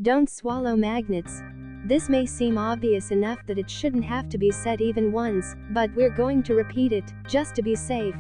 Don't swallow magnets. This may seem obvious enough that it shouldn't have to be said even once, but we're going to repeat it, just to be safe.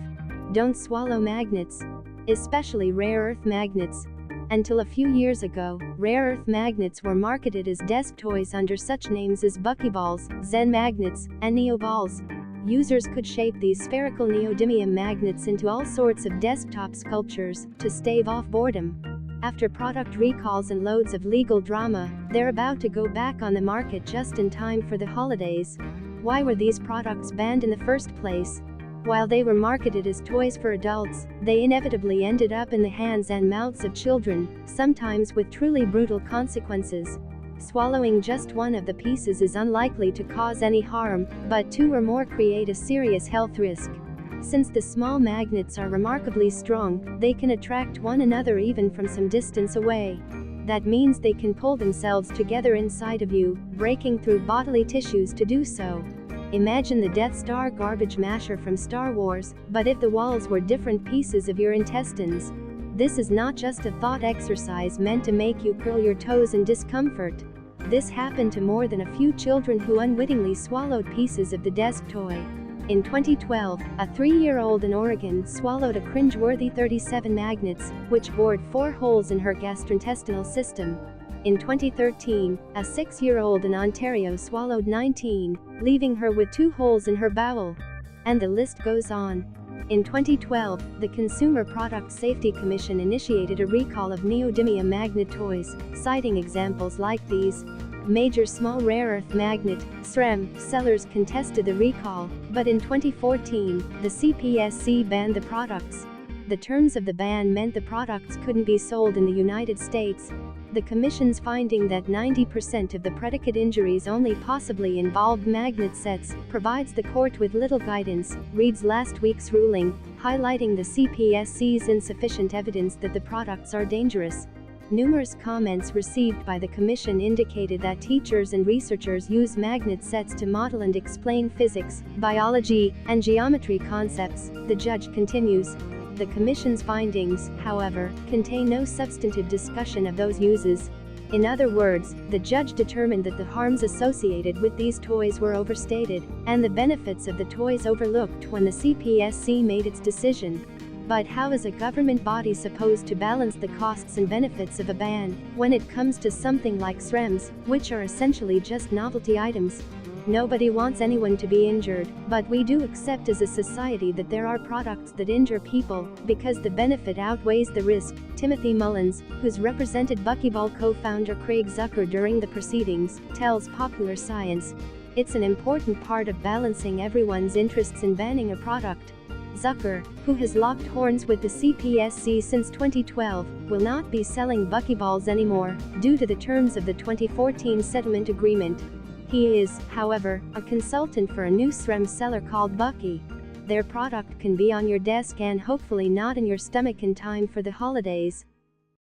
Don't swallow magnets. Especially rare earth magnets. Until a few years ago, rare earth magnets were marketed as desk toys under such names as Buckyballs, Zen magnets, and Neoballs. Users could shape these spherical neodymium magnets into all sorts of desktop sculptures to stave off boredom. After product recalls and loads of legal drama, they're about to go back on the market just in time for the holidays. Why were these products banned in the first place? While they were marketed as toys for adults, they inevitably ended up in the hands and mouths of children, sometimes with truly brutal consequences. Swallowing just one of the pieces is unlikely to cause any harm, but two or more create a serious health risk. Since the small magnets are remarkably strong, they can attract one another even from some distance away. That means they can pull themselves together inside of you, breaking through bodily tissues to do so. Imagine the Death Star garbage masher from Star Wars, but if the walls were different pieces of your intestines. This is not just a thought exercise meant to make you curl your toes in discomfort. This happened to more than a few children who unwittingly swallowed pieces of the desk toy. In 2012, a 3-year-old in Oregon swallowed a cringeworthy 37 magnets, which bored 4 holes in her gastrointestinal system. In 2013, a 6-year-old in Ontario swallowed 19, leaving her with 2 holes in her bowel. And the list goes on. In 2012, the Consumer Product Safety Commission initiated a recall of neodymium magnet toys, citing examples like these. Major small rare earth magnet, SRAM, sellers contested the recall, but in 2014, the CPSC banned the products. The terms of the ban meant the products couldn't be sold in the United States. The Commission's finding that 90% of the predicate injuries only possibly involved magnet sets provides the court with little guidance, reads last week's ruling, highlighting the CPSC's insufficient evidence that the products are dangerous. Numerous comments received by the Commission indicated that teachers and researchers use magnet sets to model and explain physics, biology, and geometry concepts, the judge continues. The Commission's findings, however, contain no substantive discussion of those uses. In other words, the judge determined that the harms associated with these toys were overstated, and the benefits of the toys overlooked when the CPSC made its decision. But how is a government body supposed to balance the costs and benefits of a ban, when it comes to something like SRAMs, which are essentially just novelty items? Nobody wants anyone to be injured, but we do accept as a society that there are products that injure people, because the benefit outweighs the risk. Timothy Mullins, who's represented Buckyball co-founder Craig Zucker during the proceedings, tells Popular Science. It's an important part of balancing everyone's interests in banning a product. Zucker, who has locked horns with the CPSC since 2012, will not be selling Buckyballs anymore, due to the terms of the 2014 settlement agreement. He is, however, a consultant for a new SRAM seller called Bucky. Their product can be on your desk and hopefully not in your stomach in time for the holidays.